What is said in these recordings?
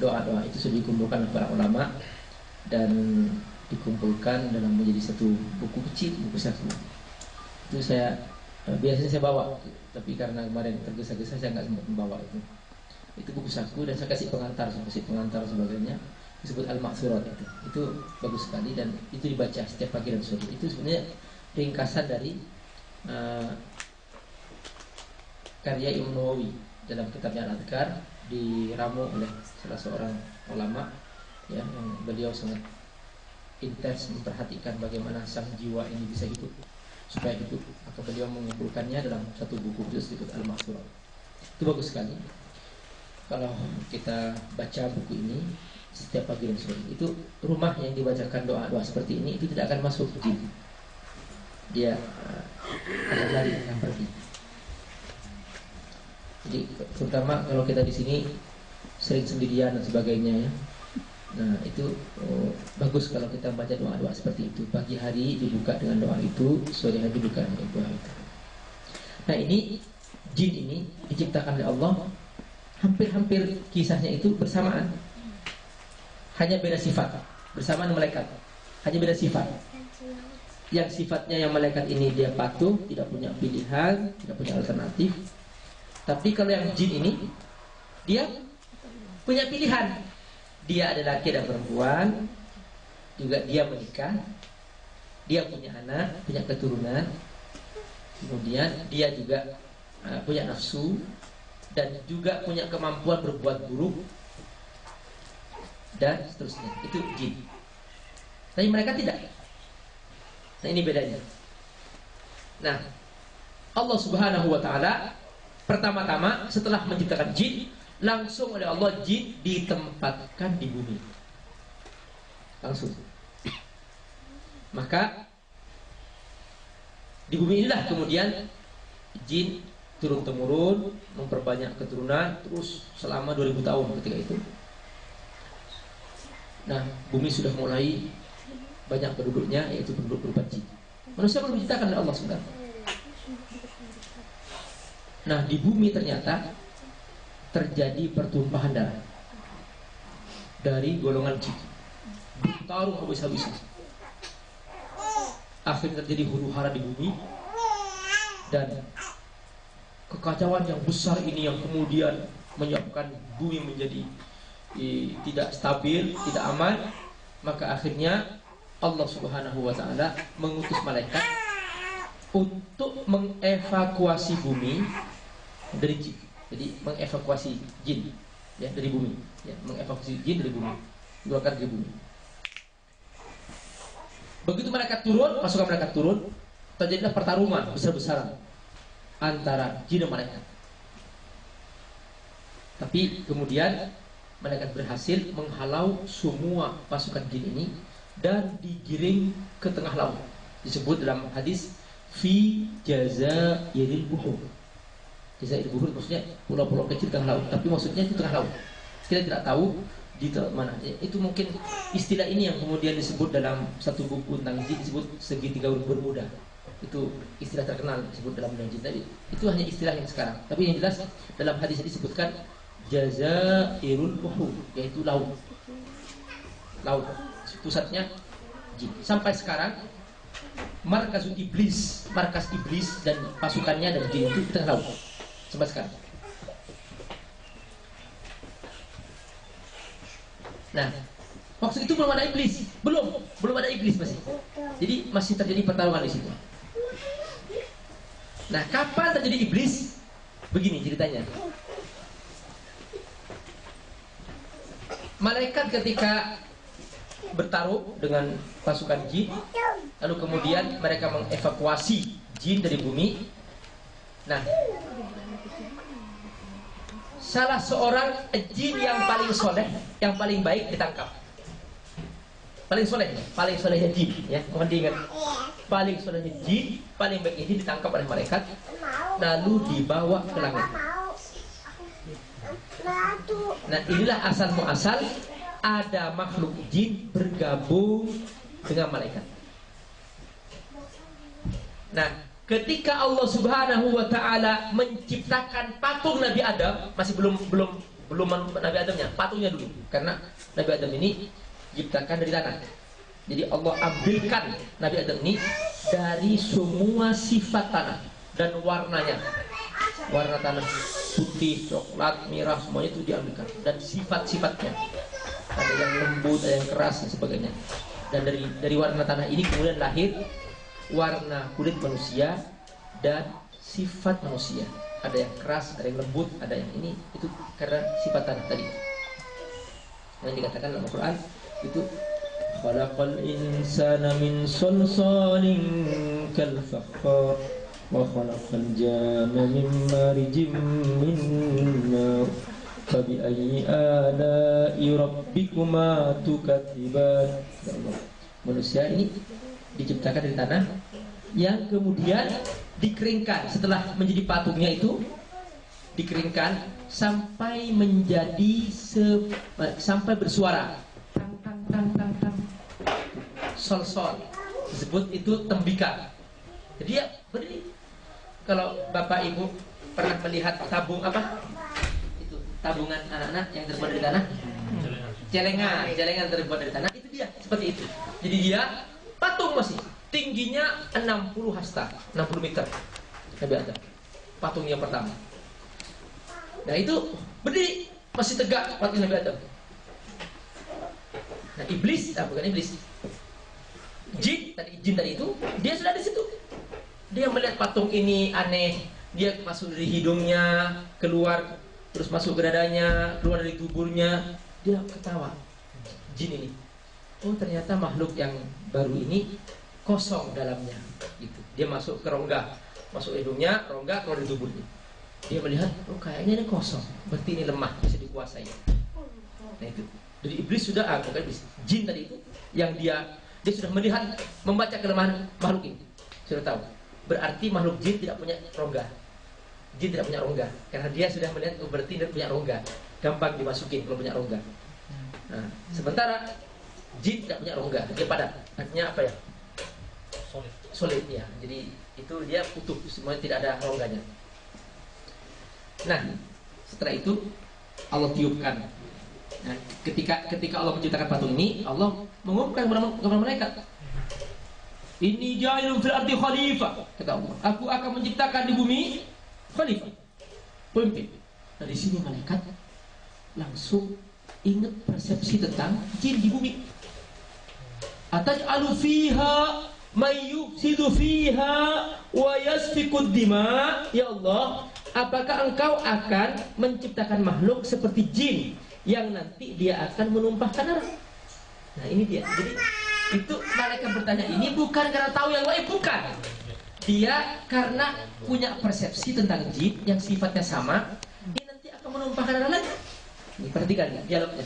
doa-doa itu sudah dikumpulkan oleh para ulama dan dikumpulkan dalam menjadi satu buku kecil, buku saku. Itu saya biasanya saya bawa, tapi karena kemarin tergesa-gesa saya nggak sempat membawa itu. Itu buku saku dan saya kasih pengantar sebagainya, disebut Al-Ma'thurat itu bagus sekali dan itu dibaca setiap pagi dan sore. Itu sebenarnya ringkasan dari karya Imam Nawawi dalam kitabnya Al-Adhkar, diramu oleh salah seorang ulama ya, yang beliau sangat intens memperhatikan bagaimana sang jiwa ini bisa hidup, supaya hidup, maka beliau mengumpulkannya dalam satu buku disebut Al-Ma'thurat. Itu bagus sekali. Kalau kita baca buku ini setiap pagi dan sore, itu rumah yang dibacakan doa-doa seperti ini itu tidak akan masuk jin. Dia akan lari, akan pergi. Jadi terutama kalau kita di sini sering sendirian dan sebagainya ya. Nah itu bagus kalau kita baca doa-doa seperti itu. Pagi hari dibuka dengan doa itu, sore hari dibuka dengan doa itu. Nah ini jin ini diciptakan oleh Allah, hampir-hampir kisahnya itu bersamaan, hanya beda sifat, bersamaan malaikat, hanya beda sifat. Yang sifatnya yang malaikat ini dia patuh, tidak punya pilihan, tidak punya alternatif. Tapi kalau yang jin ini dia punya pilihan. Dia ada laki dan perempuan, juga dia menikah, dia punya anak, punya keturunan, kemudian dia juga punya nafsu dan juga punya kemampuan berbuat buruk dan seterusnya. Itu jin. Tapi mereka tidak. Nah ini bedanya. Nah Allah Subhanahu wa ta'ala pertama-tama setelah menciptakan jin, langsung oleh Allah jin ditempatkan di bumi. Langsung. Maka di bumi inilah kemudian jin turun-temurun memperbanyak keturunan terus selama 2000 tahun ketika itu. Nah, bumi sudah mulai banyak penduduknya, yaitu penduduk berupa jin. Manusia belum diciptakan oleh Allah sebenarnya. Nah, di bumi ternyata terjadi pertumpahan darah dari golongan jin, bertarung habis-habisan. Akhirnya terjadi huru-hara di bumi dan kekacauan yang besar ini yang kemudian menyebabkan bumi menjadi tidak stabil, tidak aman. Maka akhirnya Allah Subhanahu wa ta'ala mengutus malaikat untuk mengevakuasi bumi dari jin. Jadi mengevakuasi jin ya dari bumi, ya, mengevakuasi jin dari bumi, keluarkan dari bumi. Begitu malaikat turun, pasukan malaikat turun, terjadilah pertarungan besar-besaran antara jin dan malaikat. Tapi kemudian malaikat berhasil menghalau semua pasukan jin ini dan digiring ke tengah laut. Disebut dalam hadis fi jazairil buhur. Jazairil buhur maksudnya pulau-pulau kecil tengah laut, tapi maksudnya itu tengah laut. Kita tidak tahu di mana. Itu mungkin istilah ini yang kemudian disebut dalam satu buku tentang jin, disebut segitiga Bermuda. Itu istilah terkenal disebut dalam dunia jin. Tadi itu hanya istilah yang sekarang. Tapi yang jelas dalam hadis disebutkan jazairul buhur, yaitu laut. Laut pusatnya jin. Sampai sekarang markas iblis dan pasukannya dan jin itu di tengah laut sampai sekarang. Nah, waktu itu belum ada iblis, belum ada iblis masih. Jadi masih terjadi pertarungan di situ. Nah, kapan terjadi iblis? Begini ceritanya. Malaikat ketika bertaruh dengan pasukan jin, lalu kemudian mereka mengevakuasi jin dari bumi. Nah, salah seorang jin yang paling soleh, yang paling baik ditangkap. Paling solehnya jin, ya, mohon diingat. Paling solehnya jin, paling baik jin ditangkap oleh malaikat, lalu dibawa ke langit. Nah, inilah asal muasal ada makhluk jin bergabung dengan malaikat. Nah, ketika Allah Subhanahu wa ta'ala menciptakan patung Nabi Adam, masih belum belum Nabi Adamnya, patungnya dulu. Karena Nabi Adam ini diciptakan dari tanah. Jadi Allah ambilkan Nabi Adam ini dari semua sifat tanah dan warnanya. Warna tanah putih, coklat, merah, semuanya itu diambilkan. Dan sifat-sifatnya, ada yang lembut, ada yang keras dan sebagainya. Dan dari warna tanah ini kemudian lahir warna kulit manusia dan sifat manusia. Ada yang keras, ada yang lembut, ada yang ini. Itu karena sifat tanah tadi. Yang dikatakan dalam Al-Quran itu khalaqal insana min salsalin kal fakhar wa khalaqal janna min marijim min nar fabi ayyi ala'i rabbikuma tukadziban. Manusia ini diciptakan dari tanah yang kemudian dikeringkan. Setelah menjadi patungnya itu dikeringkan sampai menjadi sampai bersuara tang tang tang tang tang, sol sol, disebut itu tembikar. Jadi ya berdiri. Kalau bapak ibu pernah melihat tabung apa itu, tabungan anak-anak yang terbuat dari tanah, celengan terbuat dari tanah, itu dia seperti itu. Jadi dia patung masih tingginya 60 hasta, 60 meter. Nabi Adam patung yang pertama. Nah itu berdiri masih tegak patung Nabi Adam. Nah iblis, bukan iblis, jin tadi itu dia sudah di situ. Dia melihat patung ini aneh, dia masuk dari hidungnya, keluar terus masuk ke dadanya, keluar dari tuburnya, dia ketawa. Jin ini, oh ternyata makhluk yang baru ini kosong dalamnya, gitu. Dia masuk ke rongga, masuk hidungnya, rongga, keluar dari tuburnya. Dia melihat, oh kayaknya ini kosong, berarti ini lemah, bisa dikuasai. Nah itu, dari iblis sudah, bukan iblis, jin tadi itu, yang dia sudah melihat, membaca kelemahan makhluk ini, sudah tahu. Berarti makhluk jin tidak punya rongga. Jin tidak punya rongga, karena dia sudah melihat, oh berarti dia punya rongga, gampang dimasukin kalau punya rongga. Nah, sementara jin tidak punya rongga, dia padat, artinya apa ya? Solid ya. Jadi itu dia utuh, semuanya tidak ada rongganya. Nah, setelah itu Allah tiupkan. Nah, ketika Allah menciptakan patung ini, Allah mengumumkan kepada mereka, "Inni ja'ilun fil ardi khalifah." Kata Allah, aku akan menciptakan di bumi khalifah, pemimpin. Nah, di sini malaikat langsung ingat persepsi tentang jin di bumi. Ataj'alu fiha may yufsidu fiha wa yasfikud dima. Ya Allah, apakah engkau akan menciptakan makhluk seperti jin yang nanti dia akan menumpahkan darah? Nah ini dia. Jadi itu malaikat bertanya ini bukan karena tahu yang lain, bukan. Dia karena punya persepsi tentang jin yang sifatnya sama, dia nanti akan menumpahkan darah lagi. Ini perhatikan dialognya.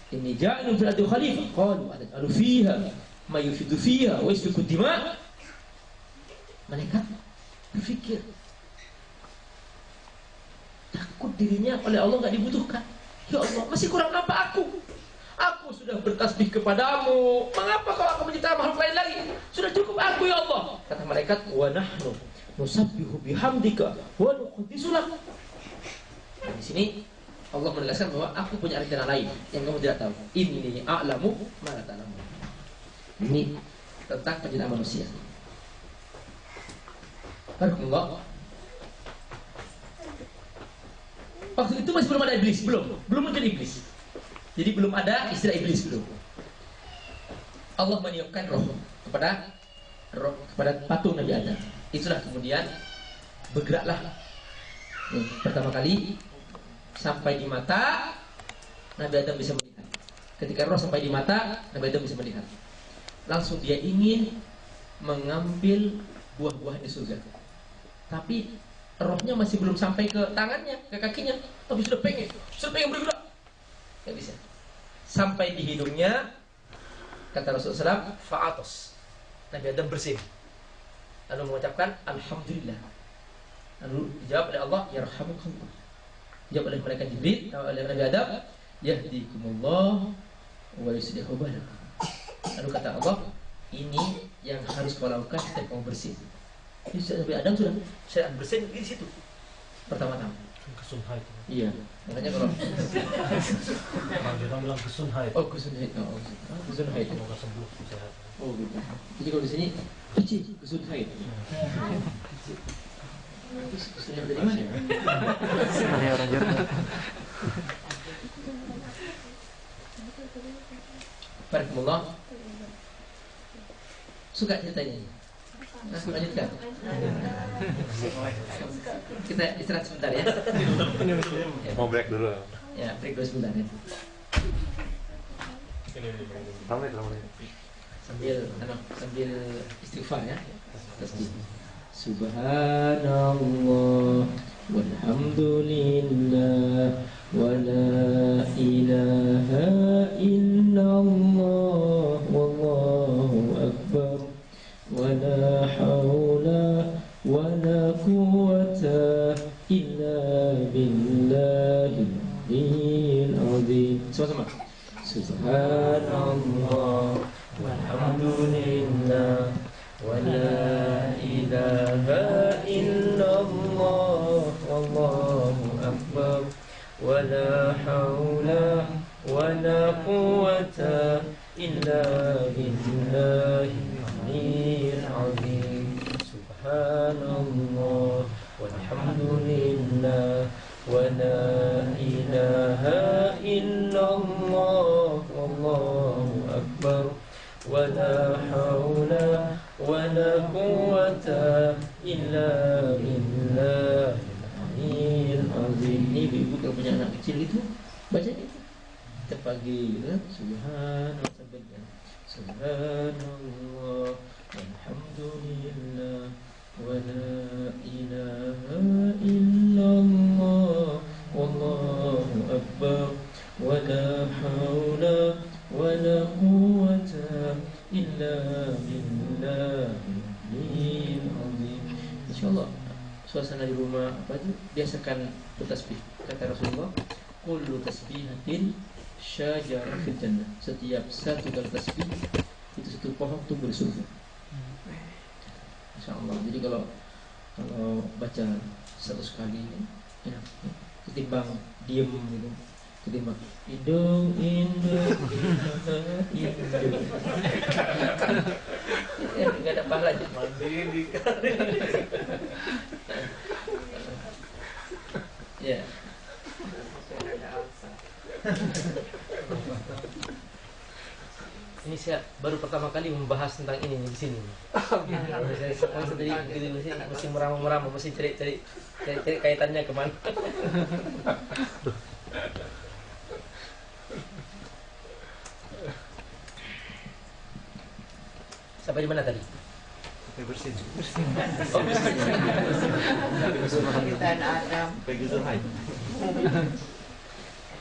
Ini ja'alun fil ardi khalifah. Qalu ataj'alu fiha may yufsidu fiha wa yasfiku dima. Malaikat berpikir, takut dirinya oleh Allah enggak dibutuhkan. Ya Allah, masih kurang apa aku? Aku sudah bertasbih kepadamu. Mengapa kau akan menciptakan makhluk lain lagi? Sudah cukup aku ya Allah. Kata malaikat, wa nahnu nusabbihu bihamdika wa nuqaddisu lak. Nah, di sini Allah menegaskan bahwa aku punya rencana lain yang kamu tidak tahu. Inni a'lamu ma la ta'lamun. Ini tentang penciptaan manusia. Barakallah. Waktu itu masih belum ada iblis, belum muncul iblis. Jadi belum ada istilah iblis belum. Allah meniupkan roh kepada patung Nabi Adam. Itulah kemudian bergeraklah. Pertama kali sampai di mata Nabi Adam bisa melihat. Ketika roh sampai di mata Nabi Adam bisa melihat. Langsung dia ingin mengambil buah-buah di surga. Tapi rohnya masih belum sampai ke tangannya, ke kakinya. Tapi sudah pengen bergerak. Tidak bisa. Sampai di hidungnya, kata Rasulullah SAW, fa'atos. Nabi Adam bersin. Lalu mengucapkan Alhamdulillah. Lalu dijawab oleh Allah, Yarhamukallah. Dijawab oleh malaikat Jibril, oleh Nabi Adam, Yahdikumullah wa yuslihu balakum. Lalu kata Allah, ini yang harus kau lakukan setiap kamu bersin. Jadi Nabi Adam sudah bersin di situ pertama-tama. Kesun haid. Iya, makanya kalau orang bilang kesun haid. oh kesun haid, kesun haid. Semoga sembuh sehat. Oh gitu. Jadi kalau di sini cuci kesun haid. Kesun haid dari mana? Ada orang Jerman. Barakallah. Suka ceritanya? Nah, lanjutkan. Kita istirahat sebentar ya. Mau break dulu. Ya, break dulu sebentar ya. Ramai. Sambil istighfar ya. Tasbih. Subhanallah walhamdulillah wa la ilaha illallah wallahu akbar wa la hawla wa la quwwata illa billahil azim. Sama-sama. Subhanallah walhamdulillah wa la ilaha illallah wallahu akbar wa la hawla wa la quwwata illa billahil azim. Subhanallah walhamdulillah wa la ilaha illallah wallahu akbar wa la hawla wa la quwwata illa billahil azim. Ini ibu kalau punya anak kecil itu baca itu setiap pagi gitu kan. Subhanallah sampai kan. Subhanallah walhamdulillah wa la ilaha illallah wallahu akbar wa la hawla wa la quwwata illa billahil azim. Insyaallah suasana di rumah apa itu biasakan bertasbih. Kata Rasulullah, kullu tasbihatin syajarah fil jannah. Setiap satu kali tasbih itu satu pohon tumbuh di surga. Insyaallah. Jadi kalau baca 100 kali enak ya. Ketimbang diem gitu. Ketimbang hidung ya, nggak ada pahalanya. Mandi ya. Ini saya baru pertama kali membahas tentang ini di sini. Saya tadi mesti meramu, mesti cari kaitannya kemana. Sampai di mana tadi? Sampai bersih. Oh, bersih.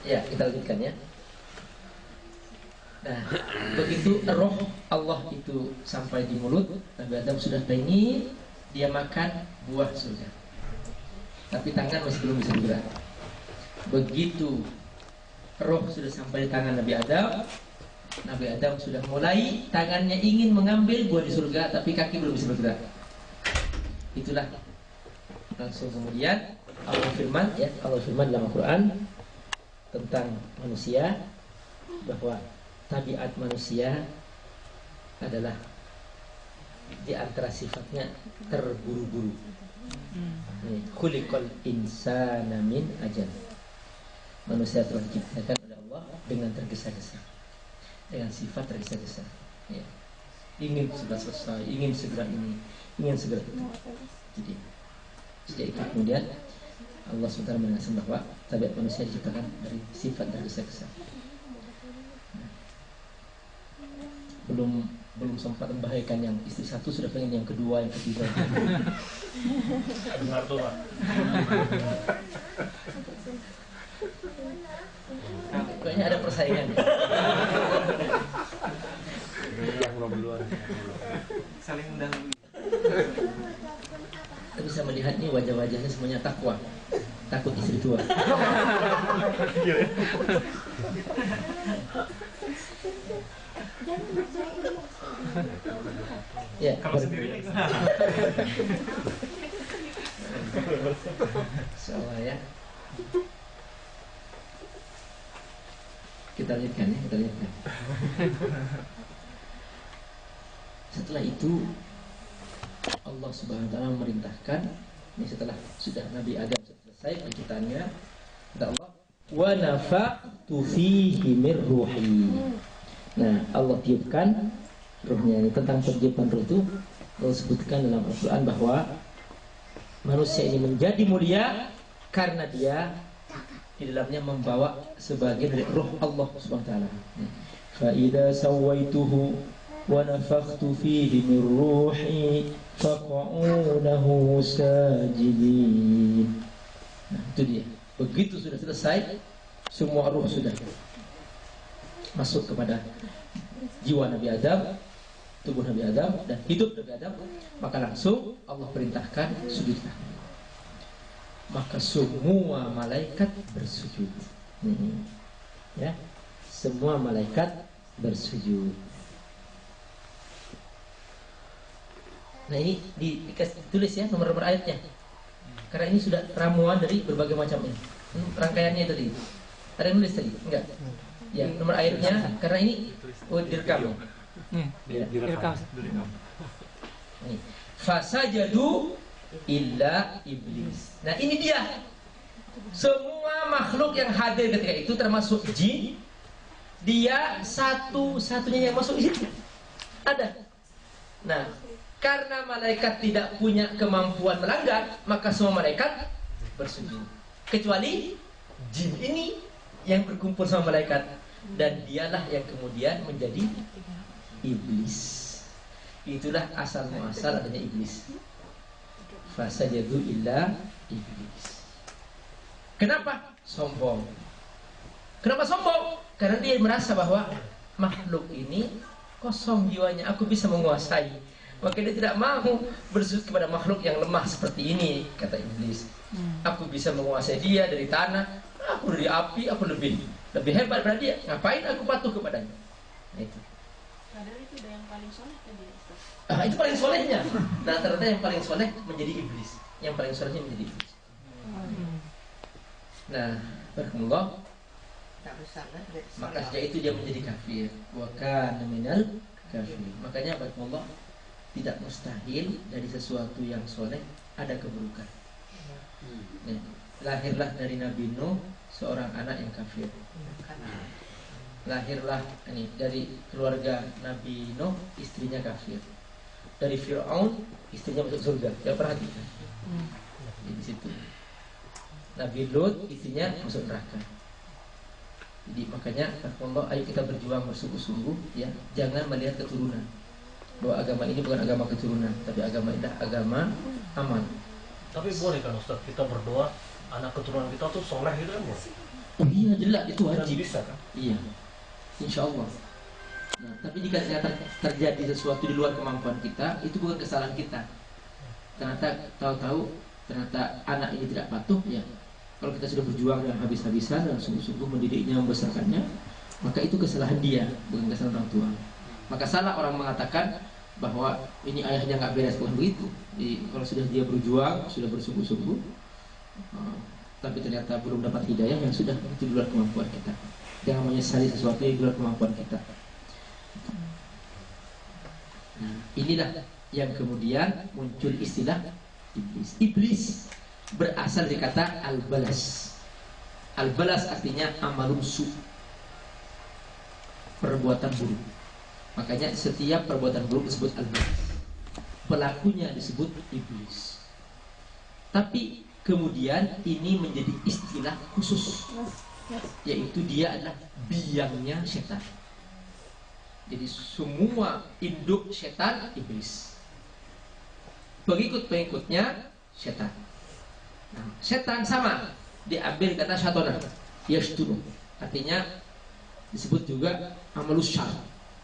Ya, kita lanjutkan ya. Nah, begitu roh Allah itu sampai di mulut, Nabi Adam sudah pengen dia makan buah surga. Tapi tangan masih belum bisa bergerak. Begitu roh sudah sampai di tangan Nabi Adam sudah mulai tangannya ingin mengambil buah di surga, tapi kaki belum bisa bergerak. Itulah langsung kemudian Allah firman dalam Al-Quran tentang manusia bahwa tabiat manusia adalah di antara sifatnya terburu-buru. Khuliqal insana min ajal. Manusia telah diciptakan oleh Allah dengan tergesa-gesa, dengan sifat tergesa-gesa. Ya. Ingin segera selesai, ingin segera ini, ingin segera itu. Jadi sejak itu kemudian Allah SWT menjelaskan bahwa tabiat manusia diciptakan dari sifat tergesa-gesa. Belum sempat membahayakan yang istri satu sudah pengen yang kedua, yang ketiga. Benar tuh Pak. Kayaknya ada persaingan. Yang belum duluan. Saling mendahului. Kita bisa melihat nih wajah-wajahnya semuanya takwa, takut istri tua. Ya, Kalau sendiri insyaallah ya. Kita lihatkan ya, kita lihatkan. Setelah itu Allah Subhanahu wa taala memerintahkan, ini setelah sudah Nabi Adam selesai penciptaannya, kata Allah, wa nafakhtu fihi mir ruhi. Nah, Allah tiupkan ruhnya. Ini tentang penciptaan ruh itu Allah sebutkan dalam Al-Qur'an bahwa manusia ini menjadi mulia karena dia di dalamnya membawa sebagian dari ruh Allah Subhanahu wa taala. Fa idza sawaituhu wa nafakhtu fihi min ruhi faq'u lahu sajidin. Nah, itu dia. Begitu sudah selesai, semua ruh sudah masuk kepada jiwa Nabi Adam, tubuh Nabi Adam dan hidup Nabi Adam, maka langsung Allah perintahkan sujudlah. Maka semua malaikat bersujud. Ya, semua malaikat bersujud. Nah, ini ditulis ya nomor-nomor ayatnya. Karena ini sudah ramuan dari berbagai macam ini. Rangkaiannya tadi. Ada yang nulis tadi? Enggak. Ya, nomor ayatnya karena ini direkam. Direkam. Ini. Fasajadu illa iblis. Nah, ini dia. Semua makhluk yang hadir ketika itu termasuk jin, dia satu-satunya yang masuk di situ. Ada. Nah, karena malaikat tidak punya kemampuan melanggar, maka semua malaikat bersujud. Kecuali jin ini yang berkumpul sama malaikat, dan dialah yang kemudian menjadi iblis. Itulah asal muasal adanya iblis. Fasajadu illa iblis. Kenapa? Sombong. Kenapa sombong? Karena dia merasa bahwa makhluk ini kosong jiwanya, aku bisa menguasai. Maka dia tidak mau bersujud kepada makhluk yang lemah seperti ini, kata iblis. Aku bisa menguasai dia dari tanah, aku dari api, aku lebih hebat daripada dia. Ngapain aku patuh kepadanya? Nah, itu. Padahal itu udah yang paling soleh tadi, Ustaz. Itu paling solehnya. Nah, ternyata yang paling soleh menjadi iblis. Yang paling solehnya menjadi iblis. Nah, barakallah. Maka sejak itu dia menjadi kafir. Wa kana minal kafir. Makanya barakallah, tidak mustahil dari sesuatu yang soleh ada keburukan. Nah, lahirlah dari Nabi Nuh seorang anak yang kafir. Lahirlah ini dari keluarga Nabi Nuh, istrinya kafir. Dari Fir'aun, istrinya masuk surga. Ya, perhatikan. Di situ. Nabi Lut, istrinya masuk neraka. Jadi makanya Allah, ayo kita berjuang bersungguh-sungguh, ya. Jangan melihat keturunan. Bahwa agama ini bukan agama keturunan, tapi agama ini agama aman. Tapi boleh kan Ustaz kita berdoa anak keturunan kita tuh soleh gitu kan? Oh iya, jelas itu wajib. Bisa kan? Iya, insya Allah. Nah, tapi jika ternyata terjadi sesuatu di luar kemampuan kita, itu bukan kesalahan kita. Ternyata tahu-tahu ternyata anak ini tidak patuh, ya. Kalau kita sudah berjuang dengan habis-habisan dan sungguh-sungguh mendidiknya, membesarkannya, maka itu kesalahan dia, bukan kesalahan orang tua. Maka salah orang mengatakan bahwa ini ayahnya nggak beres, bukan begitu. Jadi, kalau sudah dia berjuang, sudah bersungguh-sungguh, tapi ternyata belum dapat hidayah, yang sudah itu di luar kemampuan kita. Jangan menyesali sesuatu yang di luar kemampuan kita. Nah, inilah yang kemudian muncul istilah iblis. Iblis berasal dari kata al-balas. Al-balas artinya amalun su, perbuatan buruk. Makanya setiap perbuatan buruk disebut al-balas. Pelakunya disebut iblis. Tapi kemudian ini menjadi istilah khusus, yaitu dia adalah biangnya setan. Jadi semua induk setan iblis, pengikut-pengikutnya setan. Nah, setan sama diambil kata syaitan, yashtunu, artinya disebut juga amalus syar,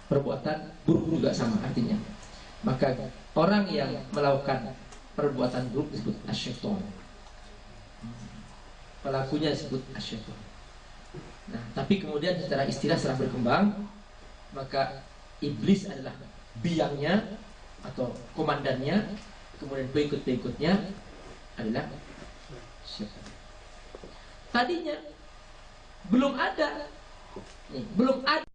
perbuatan buruk juga sama artinya. Maka orang yang melakukan perbuatan buruk disebut asyaiton, pelakunya disebut asyaiton. Nah, tapi kemudian secara istilah setelah berkembang, maka iblis adalah biangnya atau komandannya, kemudian pengikut-pengikutnya adalah syaitan. Tadinya belum ada Belum ada